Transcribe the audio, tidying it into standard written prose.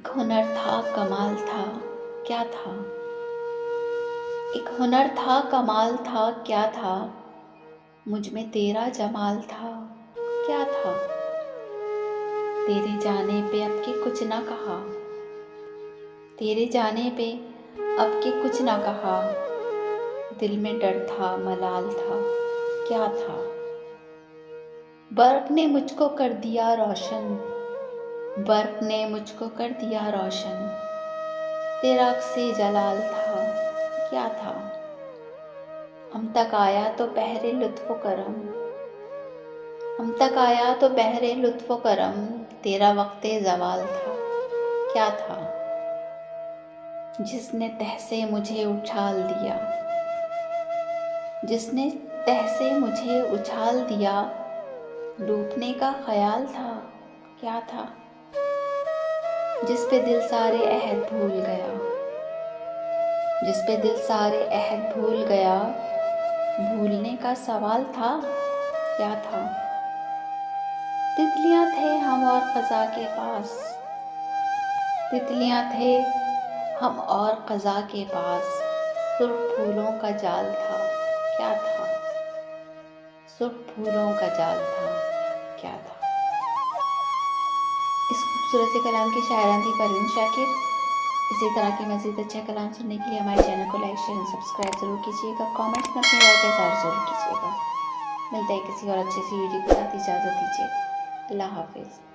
एक हुनर था कमाल था, क्या था। एक हुनर था कमाल था, क्या था। मुझ में तेरा जमाल था, क्या था। तेरे जाने पे अब के कुछ ना कहा, तेरे जाने पे अब के कुछ ना कहा। दिल में डर था, मलाल था, क्या था। बर्फ ने मुझको कर दिया रोशन, बर्फ ने मुझको कर दिया रोशन। तेरा अक्से जलाल था, क्या था। हम तक आया तो बहरे लुत्फ़ो करम, हम तक आया तो बहरे लुत्फ़ो करम। तेरा वक्ते ज़वाल था, क्या था। जिसने तह से मुझे उछाल दिया, जिसने तह से मुझे उछाल दिया। लूटने का ख्याल था, क्या था। जिस पे दिल सारे अहद भूल गया, जिस पे दिल सारे अहद भूल गया। भूलने का सवाल था, क्या था। तितलियां थे हम और क़ज़ा के पास, तितलियां थे हम और क़ज़ा के पास। सुर्ख फूलों का जाल था, क्या था। सुर्ख फूलों का जाल था, क्या था। इस खूबसूरत से कलाम की शायरान थी परवीन शाकिर। इसी तरह के मज़ीद अच्छे कलाम सुनने के लिए हमारे चैनल को लाइक शेयर एंड सब्सक्राइब ज़रूर कीजिएगा। कमेंट्स में अपनी राय का इज़हार ज़रूर कीजिएगा। मिलता है किसी और अच्छी सी वीडियो के साथ, इजाज़त दीजिए। अल्लाह हाफिज़।